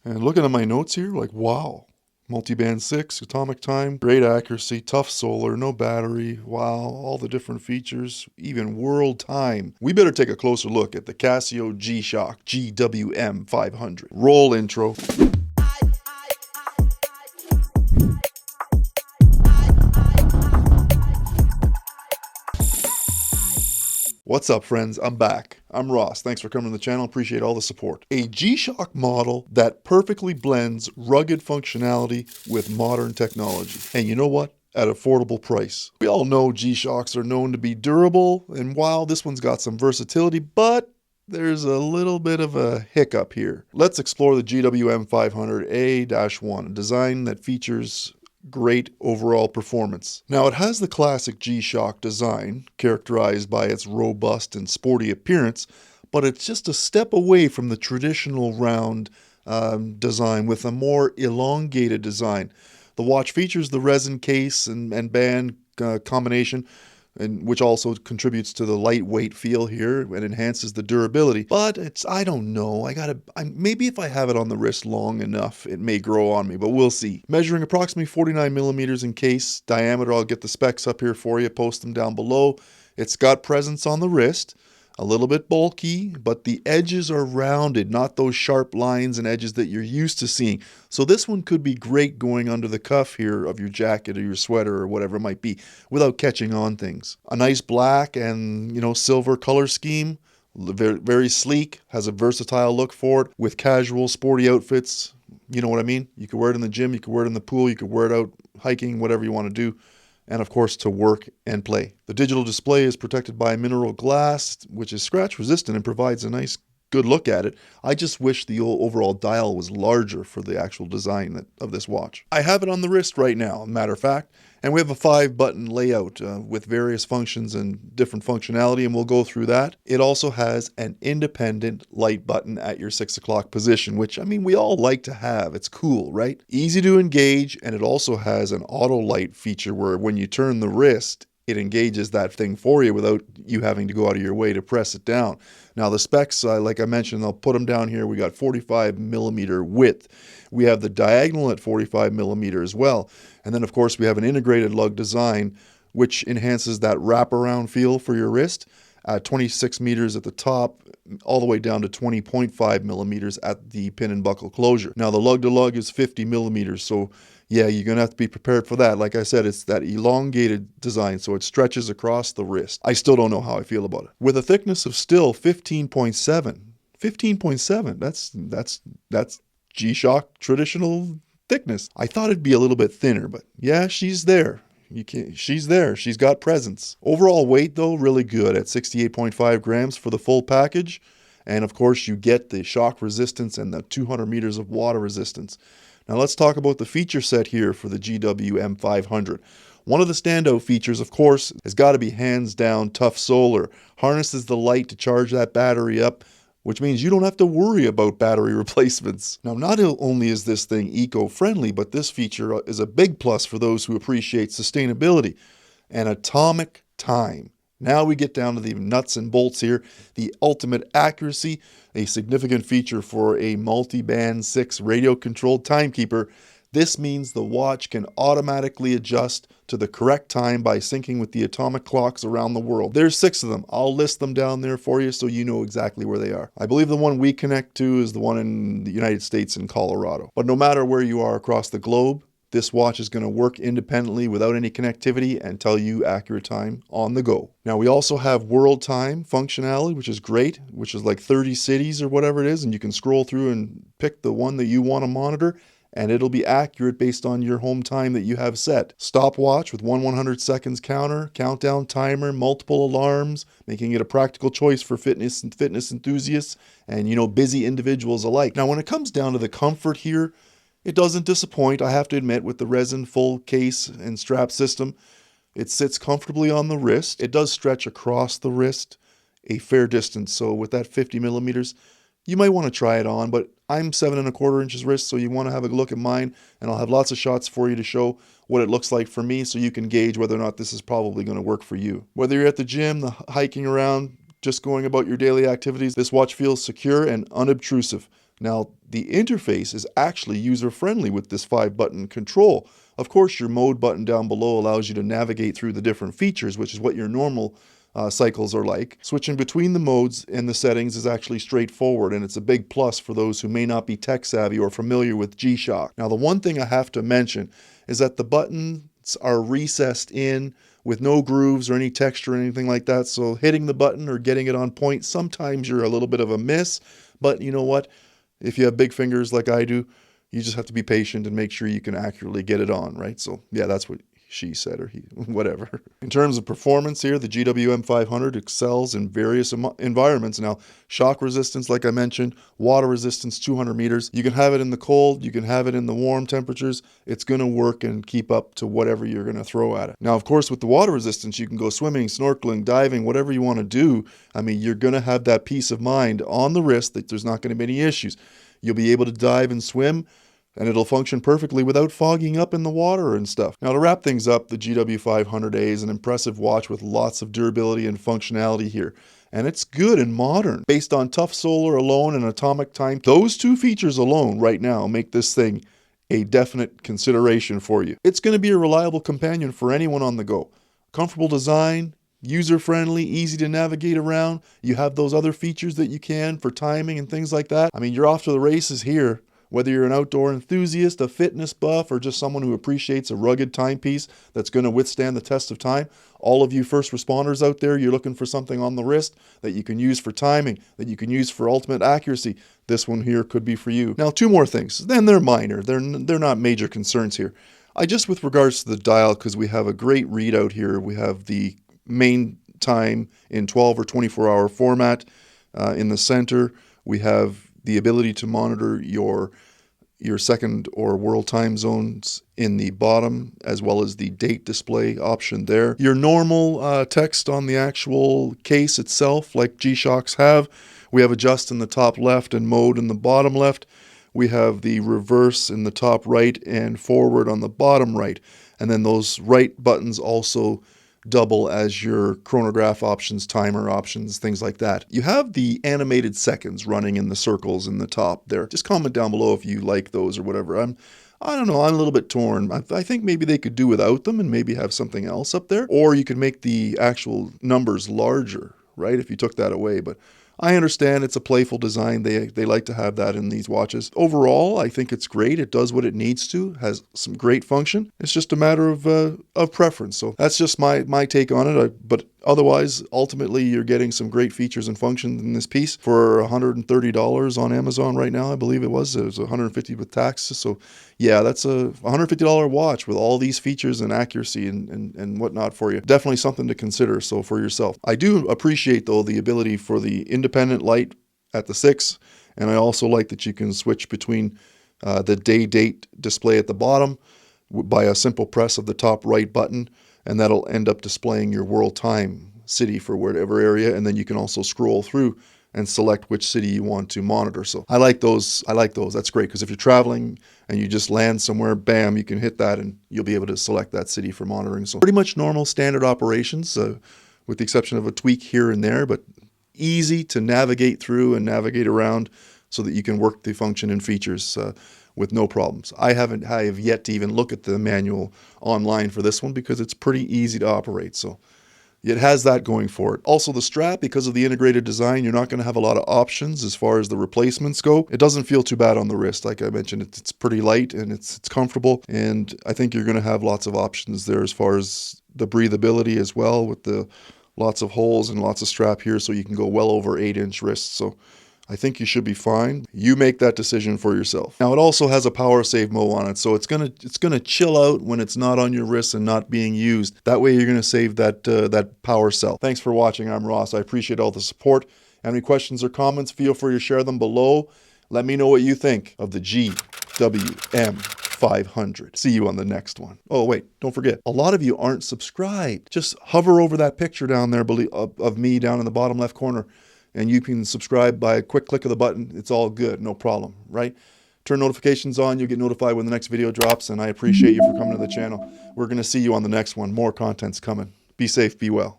And looking at my notes here, like, wow. Multiband 6, atomic time, great accuracy, tough solar, no battery, wow, all the different features, even world time. We better take a closer look at the Casio G-SHOCK GWM-500. Roll intro. What's up, friends? I'm back. I'm Ross. Thanks for coming to the channel. Appreciate all the support. A G-SHOCK model that perfectly blends rugged functionality with modern technology. And you know what? At affordable price. We all know G-SHOCKs are known to be durable, and while this one's got some versatility, but there's a little bit of a hiccup here. Let's explore the GWM-500a-1, a design that features great overall performance. Now, it has the classic G-SHOCK design, characterized by its robust and sporty appearance, but it's just a step away from the traditional round design with a more elongated design. The watch features the resin case and band combination, which also contributes to the lightweight feel here and enhances the durability. But I don't know, maybe if I have it on the wrist long enough, it may grow on me, but we'll see. Measuring approximately 49 millimeters in case diameter. I'll get the specs up here for you, post them down below. It's got presence on the wrist. A little bit bulky, but the edges are rounded, not those sharp lines and edges that you're used to seeing. So this one could be great going under the cuff here of your jacket or your sweater or whatever it might be without catching on things. A nice black and, silver color scheme, very, very sleek, has a versatile look for it with casual sporty outfits. You know what I mean? You could wear it in the gym, you could wear it in the pool, you could wear it out hiking, whatever you want to do. And of course to work and play. The digital display is protected by mineral glass, which is scratch resistant and provides a nice good look at it. I just wish the overall dial was larger for the actual design of this watch. I have it on the wrist right now, matter of fact, and we have a 5-button layout with various functions and different functionality, and we'll go through that. It also has an independent light button at your 6 o'clock position, which, we all like to have. It's cool, right? Easy to engage, and it also has an auto light feature where when you turn the wrist, it engages that thing for you without you having to go out of your way to press it down. Now the specs, like I mentioned, I'll put them down here. We got 45 millimeter width. We have the diagonal at 45 millimeter as well. And then of course we have an integrated lug design, which enhances that wraparound feel for your wrist at 26 meters at the top, all the way down to 20.5 millimeters at the pin and buckle closure. Now the lug to lug is 50 millimeters. So yeah, you're going to have to be prepared for that. Like I said, it's that elongated design, so it stretches across the wrist. I still don't know how I feel about it. With a thickness of still 15.7. 15.7, that's G-SHOCK traditional thickness. I thought it'd be a little bit thinner, but yeah, she's there. She's there. She's got presence. Overall weight, though, really good at 68.5 grams for the full package. And of course, you get the shock resistance and the 200 meters of water resistance. Now let's talk about the feature set here for the GWM-500. One of the standout features, of course, has got to be hands down tough solar. Harnesses the light to charge that battery up, which means you don't have to worry about battery replacements. Now, not only is this thing eco-friendly, but this feature is a big plus for those who appreciate sustainability and atomic time. Now we get down to the nuts and bolts here. The ultimate accuracy, a significant feature for a multi-band 6 radio-controlled timekeeper. This means the watch can automatically adjust to the correct time by syncing with the atomic clocks around the world. There's 6 of them. I'll list them down there for you so you know exactly where they are. I believe the one we connect to is the one in the United States in Colorado. But no matter where you are across the globe, this watch is going to work independently without any connectivity and tell you accurate time on the go. Now we also have world time functionality, which is great, which is like 30 cities or whatever it is, and you can scroll through and pick the one that you want to monitor, and it'll be accurate based on your home time that you have set. Stopwatch with 100 seconds counter, countdown timer, multiple alarms, making it a practical choice for fitness enthusiasts and busy individuals alike. Now when it comes down to the comfort here, it doesn't disappoint, I have to admit, with the resin full case and strap system. It sits comfortably on the wrist. It does stretch across the wrist a fair distance. So with that 50 millimeters, you might want to try it on, but I'm 7¼ inches wrist, so you want to have a look at mine, and I'll have lots of shots for you to show what it looks like for me so you can gauge whether or not this is probably going to work for you. Whether you're at the gym, hiking around, just going about your daily activities, this watch feels secure and unobtrusive. Now, the interface is actually user-friendly with this 5-button control. Of course, your mode button down below allows you to navigate through the different features, which is what your normal cycles are like. Switching between the modes and the settings is actually straightforward, and it's a big plus for those who may not be tech savvy or familiar with G-SHOCK. Now, the one thing I have to mention is that the buttons are recessed in with no grooves or any texture or anything like that, so hitting the button or getting it on point, sometimes you're a little bit of a miss, but you know what? If you have big fingers like I do, you just have to be patient and make sure you can accurately get it on, right? So yeah, that's what she said, or he, whatever. In terms of performance here, the GWM-500 excels in various environments. Now, shock resistance, like I mentioned, water resistance, 200 meters. You can have it in the cold, you can have it in the warm temperatures. It's going to work and keep up to whatever you're going to throw at it. Now, of course, with the water resistance, you can go swimming, snorkeling, diving, whatever you want to do. I mean, you're going to have that peace of mind on the wrist that there's not going to be any issues. You'll be able to dive and swim, and it'll function perfectly without fogging up in the water and stuff. Now, to wrap things up, the GW500A is an impressive watch with lots of durability and functionality here. And it's good and modern. Based on tough solar alone and atomic time, those two features alone right now make this thing a definite consideration for you. It's going to be a reliable companion for anyone on the go. Comfortable design, user-friendly, easy to navigate around. You have those other features that you can for timing and things like that. I mean, you're off to the races here. Whether you're an outdoor enthusiast, a fitness buff, or just someone who appreciates a rugged timepiece that's going to withstand the test of time, all of you first responders out there, you're looking for something on the wrist that you can use for timing, that you can use for ultimate accuracy. This one here could be for you. Now, two more things. Then they're minor. They're not major concerns here. With regards to the dial, because we have a great readout here. We have the main time in 12 or 24-hour format in the center. We have the ability to monitor your second or world time zones in the bottom, as well as the date display option there. Your normal text on the actual case itself, like G-Shocks have. We have adjust in the top left and mode in the bottom left. We have the reverse in the top right and forward on the bottom right. And then those right buttons also double as your chronograph options, timer options, things like that. You have the animated seconds running in the circles in the top there. Just comment down below if you like those or whatever. I don't know, I'm a little bit torn. I think maybe they could do without them and maybe have something else up there. Or you could make the actual numbers larger, right, if you took that away. But I understand it's a playful design. They like to have that in these watches. Overall, I think it's great. It does what it needs to, has some great function. It's just a matter of preference. So that's just my take on it. But otherwise, ultimately, you're getting some great features and functions in this piece for $130 on Amazon right now. I believe it was $150 with taxes. So yeah, that's a $150 watch with all these features and accuracy and whatnot for you. Definitely something to consider. So for yourself, I do appreciate though the ability for the independent light at the 6, and I also like that you can switch between the date display at the bottom by a simple press of the top right button, and that'll end up displaying your world time city for whatever area, and then you can also scroll through and select which city you want to monitor. So I like those. That's great, because if you're traveling and you just land somewhere, bam, you can hit that and you'll be able to select that city for monitoring. So pretty much normal standard operations, with the exception of a tweak here and there, but easy to navigate through and navigate around so that you can work the function and features with no problems. I have yet to even look at the manual online for this one because it's pretty easy to operate. So it has that going for it. Also, the strap, because of the integrated design, you're not going to have a lot of options as far as the replacements go. It doesn't feel too bad on the wrist. Like I mentioned, it's pretty light and it's comfortable. And I think you're going to have lots of options there as far as the breathability as well, with the lots of holes and lots of strap here, so you can go well over 8-inch wrists. So I think you should be fine. You make that decision for yourself. Now, it also has a power save mode on it, so it's gonna chill out when it's not on your wrist and not being used. That way, you're gonna save that power cell. Thanks for watching. I'm Ross. I appreciate all the support. Have any questions or comments? Feel free to share them below. Let me know what you think of the GWM-500. See you on the next one. Oh wait, don't forget, a lot of you aren't subscribed. Just hover over that picture down there of me down in the bottom left corner, and you can subscribe by a quick click of the button. It's all good, no problem, right? Turn notifications on, you'll get notified when the next video drops, and I appreciate you for coming to the channel. We're gonna see you on the next one. More content's coming. Be safe, be well.